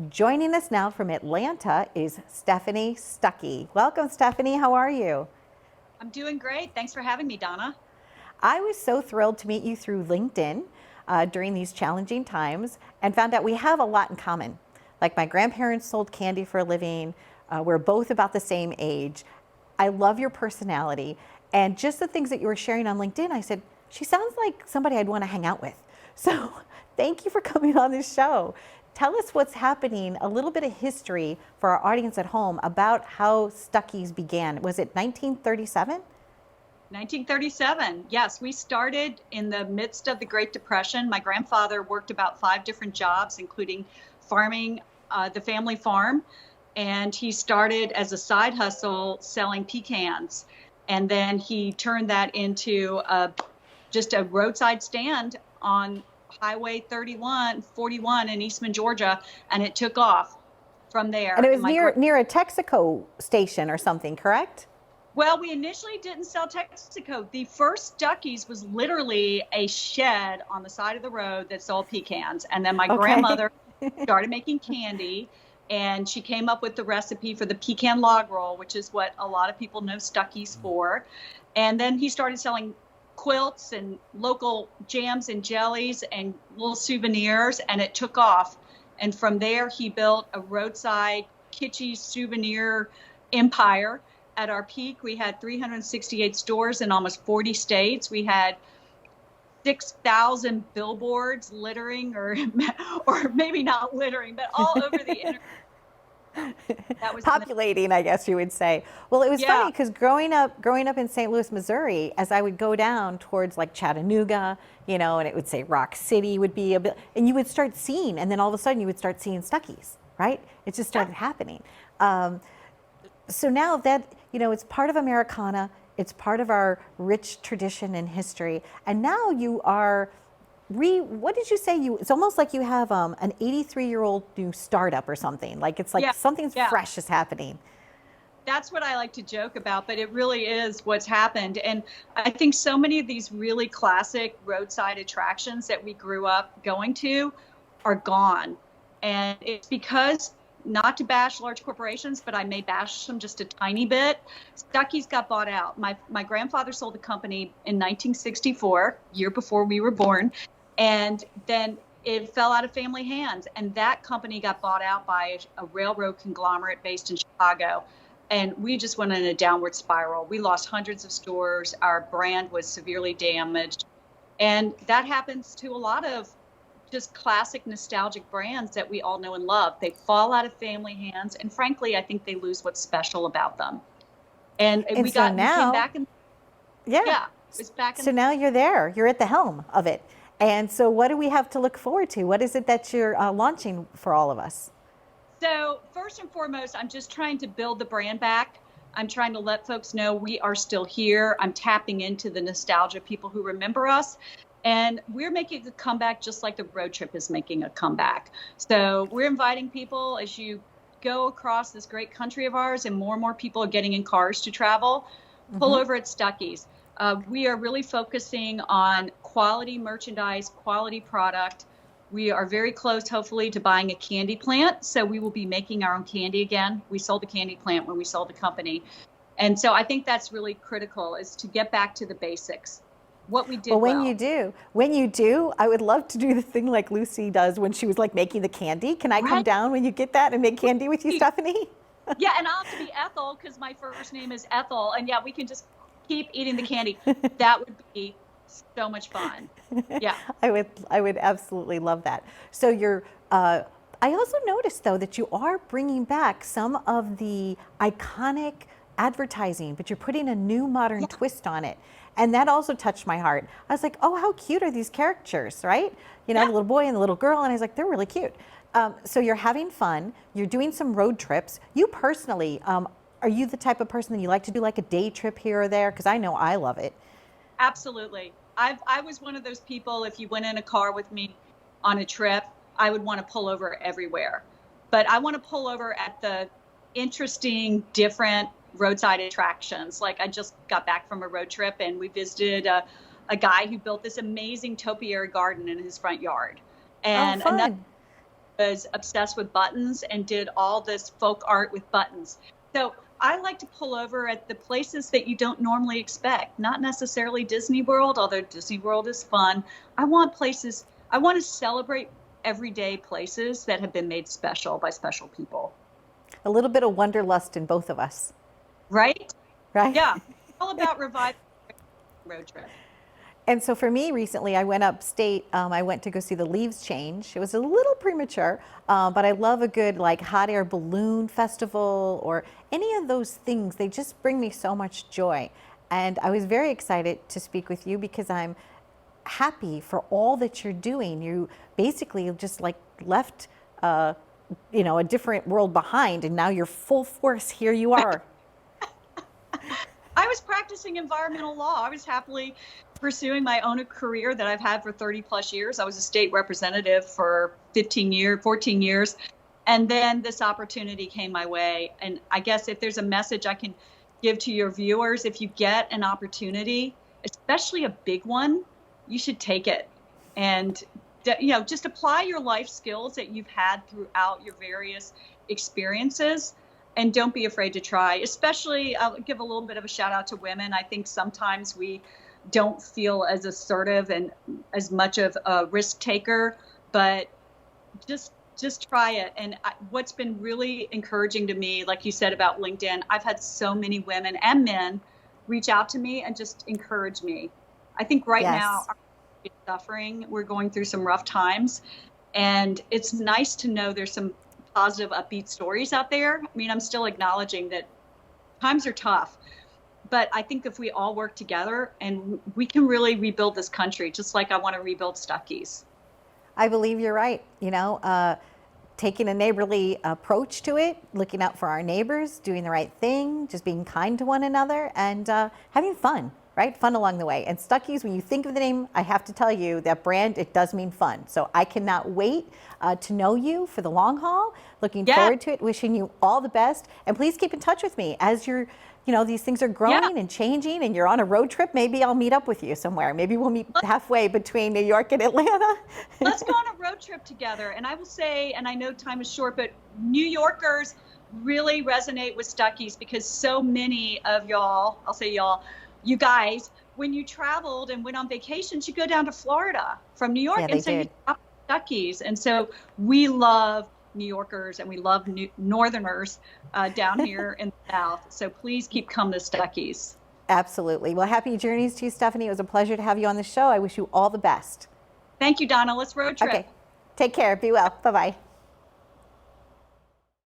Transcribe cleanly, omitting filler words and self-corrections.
Joining us now from Atlanta is Stephanie Stuckey. Welcome, Stephanie. How are you? I'm doing great. Thanks for having me, Donna. I was so thrilled to meet you through LinkedIn during these challenging times and found out we have a lot in common. Like my grandparents sold candy for a living. We're both about the same age. I love your personality. And just the things that you were sharing on LinkedIn, I said, she sounds like somebody I'd want to hang out with. So thank you for coming on this show. Tell us what's happening, a little bit of history for our audience at home about how Stuckey's began. Was it 1937? 1937. Yes, we started in the midst of the Great Depression. My grandfather worked about 5 different jobs, including farming the family farm. And he started as a side hustle selling pecans. And then he turned that into just a roadside stand on Highway 41 in Eastman, Georgia. And it took off from there. And it was near a Texaco station or something, correct? Well, we initially didn't sell Texaco. The first Stuckey's was literally a shed on the side of the road that sold pecans. And then my grandmother started making candy, and she came up with the recipe for the pecan log roll, which is what a lot of people know Stuckey's for. And then he started selling quilts and local jams and jellies and little souvenirs, and it took off. And from there, he built a roadside kitschy souvenir empire. At our peak, we had 368 stores in almost 40 states. We had 6,000 billboards littering, or maybe not littering, but all over the internet. That was populating, I guess you would say. Well, it was funny because growing up in St. Louis, Missouri, as I would go down towards like Chattanooga, and it would say Rock City would be a bit, and you would start seeing, and then all of a sudden you would start seeing Stuckey's, right? It just started happening. So now that, it's part of Americana, it's part of our rich tradition and history, and now you are what did you say? It's almost like you have an 83-year-old new startup or something. Like it's like something's fresh is happening. That's what I like to joke about, but it really is what's happened. And I think so many of these really classic roadside attractions that we grew up going to are gone. And it's because, not to bash large corporations, but I may bash them just a tiny bit. Stuckey's got bought out. My grandfather sold the company in 1964, year before we were born, and then it fell out of family hands. And that company got bought out by a railroad conglomerate based in Chicago. And we just went in a downward spiral. We lost hundreds of stores. Our brand was severely damaged. And that happens to a lot of just classic nostalgic brands that we all know and love. They fall out of family hands, and frankly, I think they lose what's special about them. And we came back and it's back. So now you're there. You're at the helm of it. And so what do we have to look forward to? What is it that you're launching for all of us? So first and foremost, I'm just trying to build the brand back. I'm trying to let folks know we are still here. I'm tapping into the nostalgia, people who remember us. And we're making a comeback just like the road trip is making a comeback. So we're inviting people as you go across this great country of ours, and more people are getting in cars to travel, pull over at Stuckey's. We are really focusing on quality merchandise, quality product. We are very close, hopefully, to buying a candy plant. So we will be making our own candy again. We sold the candy plant when we sold the company. And so I think that's really critical, is to get back to the basics. What we did well. When you do, I would love to do the thing like Lucy does when she was like making the candy. Can I come down when you get that and make candy with you, Stephanie? Yeah, and I'll have to be Ethel because my first name is Ethel. And we can just keep eating the candy. That would be so much fun. Yeah. I would absolutely love that. So I also noticed though that you are bringing back some of the iconic advertising, but you're putting a new modern twist on it. And that also touched my heart. I was like, oh, how cute are these characters, right? The little boy and the little girl, and I was like, they're really cute. So you're having fun, you're doing some road trips. You personally, are you the type of person that you like to do like a day trip here or there? Because I know I love it. Absolutely. I was one of those people, if you went in a car with me on a trip, I would want to pull over everywhere. But I want to pull over at the interesting, different roadside attractions. Like I just got back from a road trip and we visited a guy who built this amazing topiary garden in his front yard. And was obsessed with buttons and did all this folk art with buttons. So I like to pull over at the places that you don't normally expect, not necessarily Disney World, although Disney World is fun. I want to celebrate everyday places that have been made special by special people. A little bit of wanderlust in both of us. Right? Right? Yeah. All about reviving road trip. And so for me recently, I went upstate. I went to go see the leaves change. It was a little premature, but I love a good like hot air balloon festival or any of those things. They just bring me so much joy. And I was very excited to speak with you because I'm happy for all that you're doing. You basically just like left, a different world behind, and now you're full force. Here you are. I was practicing environmental law. I was happily pursuing my own career that I've had for 30 plus years. I was a state representative for 14 years. And then this opportunity came my way. And I guess if there's a message I can give to your viewers, if you get an opportunity, especially a big one, you should take it. And, just apply your life skills that you've had throughout your various experiences. And don't be afraid to try, especially I'll give a little bit of a shout out to women. I think sometimes we don't feel as assertive and as much of a risk taker, but just try it. And what's been really encouraging to me, like you said about LinkedIn, I've had so many women and men reach out to me and just encourage me. I think right now our suffering, we're going through some rough times, and it's nice to know there's some positive, upbeat stories out there. I mean, I'm still acknowledging that times are tough, but I think if we all work together, and we can really rebuild this country, just like I want to rebuild Stuckey's. I believe you're right. Taking a neighborly approach to it, looking out for our neighbors, doing the right thing, just being kind to one another, and having fun. Right? Fun along the way. And Stuckey's, when you think of the name, I have to tell you that brand, it does mean fun. So I cannot wait to know you for the long haul. Looking forward to it. Wishing you all the best. And please keep in touch with me as these things are growing and changing and you're on a road trip. Maybe I'll meet up with you somewhere. Maybe we'll meet halfway between New York and Atlanta. Let's go on a road trip together. And I will say, and I know time is short, but New Yorkers really resonate with Stuckey's because so many of y'all, I'll say y'all, you guys, when you traveled and went on vacations, you go down to Florida from New York, and so you stop at Stuckey's. And so we love New Yorkers and we love Northerners down here in the South. So please keep coming to Stuckey's. Absolutely. Well, happy journeys to you, Stephanie. It was a pleasure to have you on the show. I wish you all the best. Thank you, Donna. Let's road trip. Okay. Take care. Be well. Bye-bye.